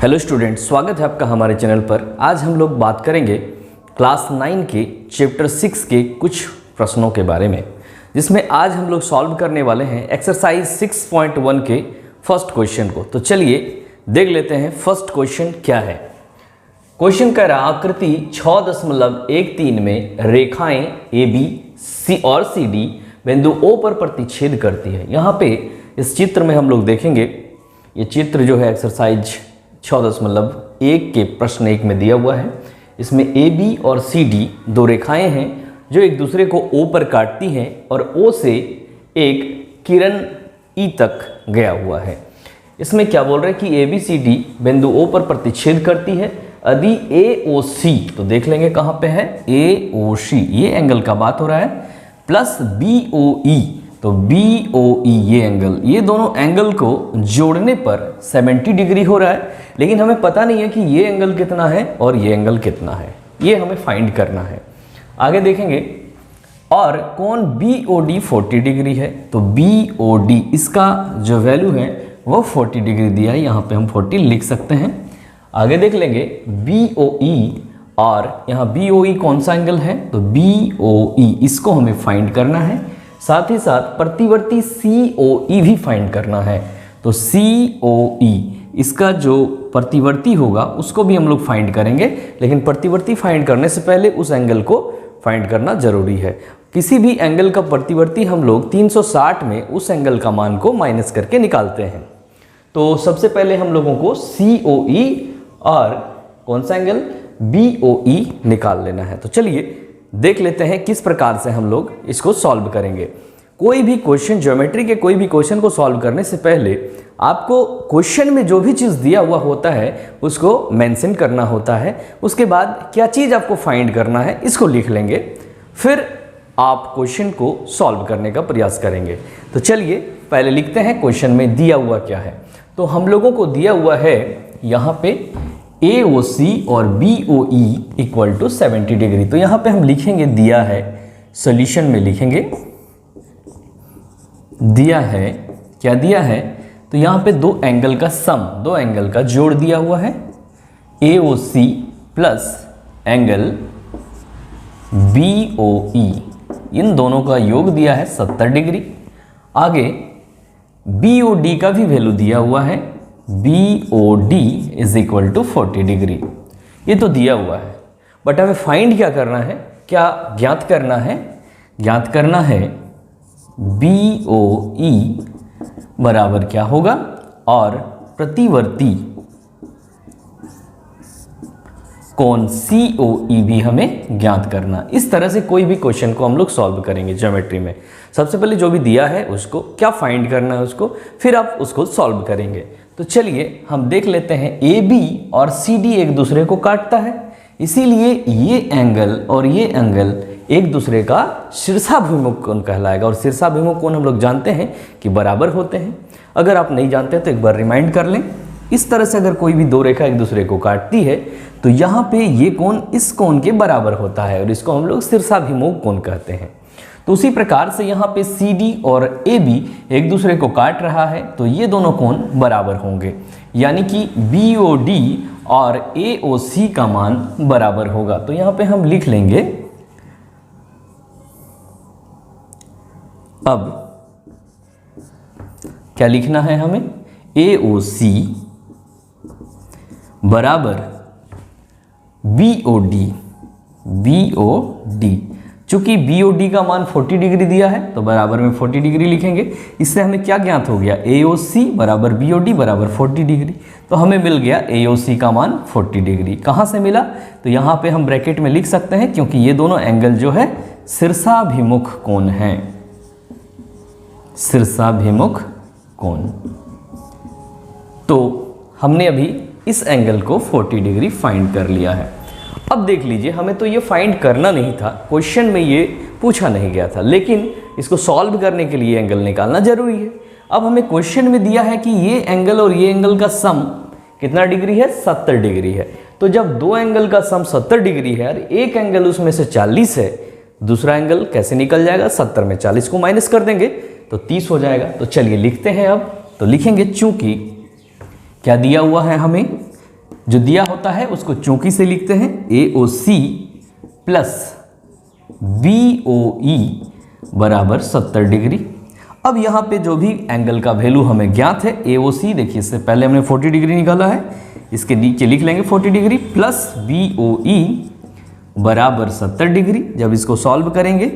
Hello student, स्वागत है आपका हमारे चैनल पर। आज हम लोग बात करेंगे क्लास 9 के चैप्टर 6 के कुछ प्रश्नों के बारे में, जिसमें आज हम लोग सॉल्व करने वाले हैं एक्सरसाइज 6.1 के फर्स्ट क्वेश्चन को। तो चलिए देख लेते हैं फर्स्ट क्वेश्चन क्या है। क्वेश्चन कह रहा आकृति 6.13 में रेखाएं ए बी सी और सी डी बिंदु O पर प्रतिच्छेद करती है। यहाँ पे इस चित्र में हम लोग देखेंगे, ये चित्र जो है एक्सरसाइज 6.1 के प्रश्न 1 में दिया हुआ है। इसमें ए बी और सी डी दो रेखाएं हैं जो एक दूसरे को O पर काटती हैं और O से एक किरण E तक गया हुआ है। इसमें क्या बोल रहे हैं कि ए बी सी डी बिंदु O पर प्रतिच्छेद करती है यदि ए ओ सी, तो देख लेंगे कहाँ पे है ए ओ सी, ये एंगल का बात हो रहा है, प्लस बी ओ ई, तो बी ओ ई ये एंगल, ये दोनों एंगल को जोड़ने पर 70 डिग्री हो रहा है। लेकिन हमें पता नहीं है कि ये एंगल कितना है और ये एंगल कितना है, ये हमें फाइंड करना है। आगे देखेंगे, और कोण बी ओ डी 40 डिग्री है, तो बी ओ डी इसका जो वैल्यू है वो 40 डिग्री दिया है, यहाँ पे हम 40 लिख सकते हैं। आगे देख लेंगे बी ओ ई, और यहाँ बी ओ ई कौन सा एंगल है, तो बी ओ ई इसको हमें फाइंड करना है। साथ ही साथ प्रतिवर्ती सी ओ ई भी फाइंड करना है, तो सी ओ ई इसका जो प्रतिवर्ती होगा उसको भी हम लोग फाइंड करेंगे। लेकिन प्रतिवर्ती फाइंड करने से पहले उस एंगल को फाइंड करना जरूरी है। किसी भी एंगल का प्रतिवर्ती हम लोग 360 में उस एंगल का मान को माइनस करके निकालते हैं। तो सबसे पहले हम लोगों को सी ओ ई और कौन सा एंगल बी ओ ई निकाल लेना है। तो चलिए देख लेते हैं किस प्रकार से हम लोग इसको सॉल्व करेंगे। कोई भी क्वेश्चन, ज्योमेट्री के कोई भी क्वेश्चन को सॉल्व करने से पहले आपको क्वेश्चन में जो भी चीज़ दिया हुआ होता है उसको मेंशन करना होता है। उसके बाद क्या चीज़ आपको फाइंड करना है इसको लिख लेंगे, फिर आप क्वेश्चन को सॉल्व करने का प्रयास करेंगे। तो चलिए पहले लिखते हैं क्वेश्चन में दिया हुआ क्या है। तो हम लोगों को दिया हुआ है यहाँ पे ए ओ सी और B O E equal to 70 degree. तो यहाँ पे हम लिखेंगे दिया है, सॉल्यूशन में लिखेंगे दिया है, क्या दिया है, तो यहाँ पे दो एंगल का सम, दो एंगल का जोड़ दिया हुआ है, A O C plus angle B O E, इन दोनों का योग दिया है 70 डिग्री। आगे बी ओ डी का भी वैल्यू दिया हुआ है, B O D is equal to 40 degree. ये तो दिया हुआ है, बट हमें फाइंड क्या करना है, क्या ज्ञात करना है, ज्ञात करना है बी ओ ई बराबर क्या होगा, और प्रतिवर्ती कोण सी ओ ई भी हमें ज्ञात करना। इस तरह से कोई भी क्वेश्चन को हम लोग सॉल्व करेंगे ज्योमेट्री में। सबसे पहले जो भी दिया है उसको क्या फाइंड करना है उसको, फिर आप उसको सॉल्व करेंगे। तो चलिए हम देख लेते हैं, ए बी और सी डी एक दूसरे को काटता है, इसीलिए ये एंगल और ये एंगल एक दूसरे का शीर्षाभिमुख कोण कहलाएगा। और शीर्षाभिमुख कोण हम लोग जानते हैं कि बराबर होते हैं। अगर आप नहीं जानते तो एक बार रिमाइंड कर लें। इस तरह से अगर कोई भी दो रेखा एक दूसरे को काटती है तो यहाँ पे ये कोण इस कोण के बराबर होता है और इसको हम लोग शीर्षाभिमुख कोण कहते हैं। तो उसी प्रकार से यहाँ पे सी डी और ए बी एक दूसरे को काट रहा है, तो ये दोनों कोण बराबर होंगे, यानी कि बी ओ डी और ए ओ सी का मान बराबर होगा। तो यहाँ पे हम लिख लेंगे, अब क्या लिखना है हमें, ए ओ सी बराबर B O D, B O D. चूंकि बी ओ डी का मान 40 डिग्री दिया है तो बराबर में 40 डिग्री लिखेंगे। इससे हमें क्या ज्ञात हो गया, ए ओ सी बराबर बी ओ डी बराबर 40 डिग्री। तो हमें मिल गया ए ओ सी का मान 40 डिग्री। कहाँ से मिला, तो यहाँ पे हम ब्रैकेट में लिख सकते हैं, क्योंकि ये दोनों एंगल जो है शीर्षाभिमुख कोण हैं, शीर्षाभिमुख कोण। तो हमने अभी इस एंगल को 40 डिग्री फाइंड कर लिया है। अब देख लीजिए, हमें तो ये फाइंड करना नहीं था, क्वेश्चन में ये पूछा नहीं गया था, लेकिन इसको सॉल्व करने के लिए एंगल निकालना जरूरी है। अब हमें क्वेश्चन में दिया है कि ये एंगल और ये एंगल का सम कितना डिग्री है, 70 डिग्री है। तो जब दो एंगल का सम 70 डिग्री है और एक एंगल उसमें से 40 है, दूसरा एंगल कैसे निकल जाएगा, 70 में 40 को माइनस कर देंगे तो 30 हो जाएगा। तो चलिए लिखते हैं अब। तो लिखेंगे, चूंकि क्या दिया हुआ है हमें, जो दिया होता है उसको चौकी से लिखते हैं AOC प्लस BOE बराबर 70 डिग्री। अब यहाँ पे जो भी एंगल का वैल्यू हमें ज्ञात है AOC, देखिए इससे पहले हमने 40 डिग्री निकाला है, इसके नीचे लिख लेंगे 40 डिग्री प्लस BOE बराबर 70 डिग्री। जब इसको सॉल्व करेंगे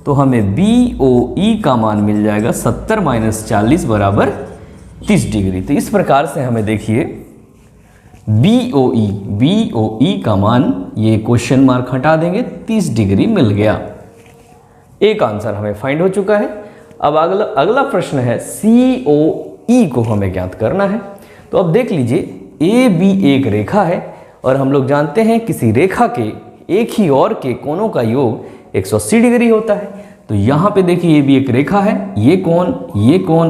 तो हमें BOE का मान मिल जाएगा 70 माइनस 40 बराबर 30 डिग्री। तो इस प्रकार से हमें देखिए BOE का मान, ये क्वेश्चन मार्क हटा देंगे, 30 डिग्री मिल गया। एक आंसर हमें फाइंड हो चुका है। अब अगला प्रश्न है COE को हमें ज्ञात करना है। तो अब देख लीजिए AB एक रेखा है और हम लोग जानते हैं किसी रेखा के एक ही और के कोणों का योग 180 डिग्री होता है। तो यहाँ पे देखिए ये भी एक रेखा है, ये कोण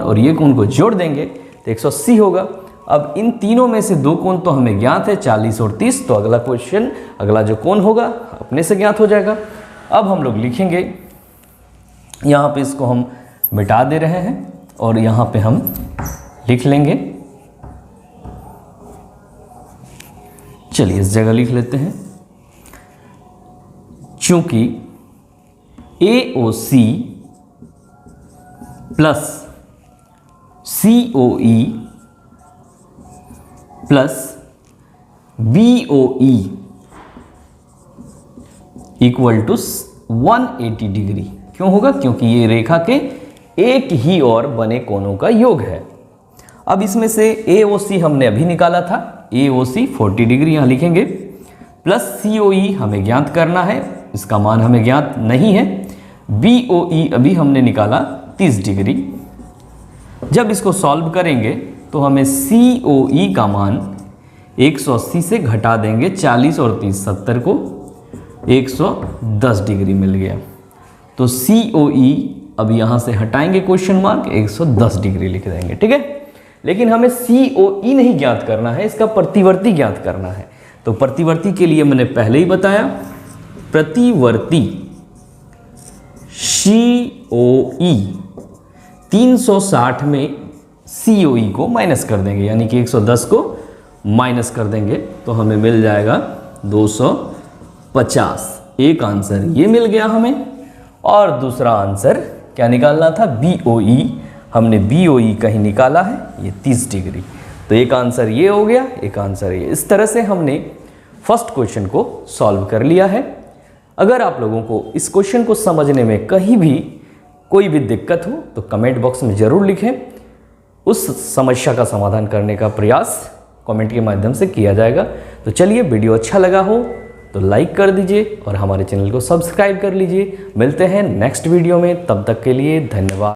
और ये कोण को जोड़ देंगे तो 180 होगा। अब इन तीनों में से दो कोण तो हमें ज्ञात है 40 और 30, तो अगला क्वेश्चन, अगला जो कोण होगा अपने से ज्ञात हो जाएगा। अब हम लोग लिखेंगे, यहाँ पे इसको हम मिटा दे रहे हैं और यहाँ पे हम लिख लेंगे, चलिए इस जगह लिख लेते हैं, चूंकि AOC plus COE plus BOE equal to 180 degree. क्यों होगा? क्योंकि ये रेखा के एक ही और बने कोणों का योग है। अब इसमें से AOC हमने अभी निकाला था, AOC 40 डिग्री यहाँ लिखेंगे, प्लस COE हमें ज्ञात करना है, इसका मान हमें ज्ञात नहीं है। BOE अभी हमने निकाला 30 डिग्री। जब इसको सॉल्व करेंगे तो हमें COE का मान 180 से घटा देंगे 40 और 30, 70 को 110 डिग्री मिल गया। तो COE अब यहाँ से हटाएंगे क्वेश्चन मार्क, 110 डिग्री लिख देंगे, ठीक है। लेकिन हमें COE नहीं ज्ञात करना है, इसका प्रतिवर्ती ज्ञात करना है। तो प्रतिवर्ती के लिए मैंने पहले ही बताया, प्रतिवर्ती COE 360 में COE को माइनस कर देंगे, यानी कि 110 को माइनस कर देंगे तो हमें मिल जाएगा 250। एक आंसर ये मिल गया हमें। और दूसरा आंसर क्या निकालना था? BOE, हमने BOE कहीं निकाला है, ये 30 डिग्री। तो एक आंसर ये हो गया, एक आंसर ये। इस तरह से हमने फर्स्ट क्वेश्चन को सॉल्व कर लिया है। अगर आप लोगों को इस क्वेश्चन को समझने में कहीं भी कोई भी दिक्कत हो तो कमेंट बॉक्स में ज़रूर लिखें, उस समस्या का समाधान करने का प्रयास कमेंट के माध्यम से किया जाएगा। तो चलिए, वीडियो अच्छा लगा हो तो लाइक कर दीजिए और हमारे चैनल को सब्सक्राइब कर लीजिए। मिलते हैं नेक्स्ट वीडियो में, तब तक के लिए धन्यवाद।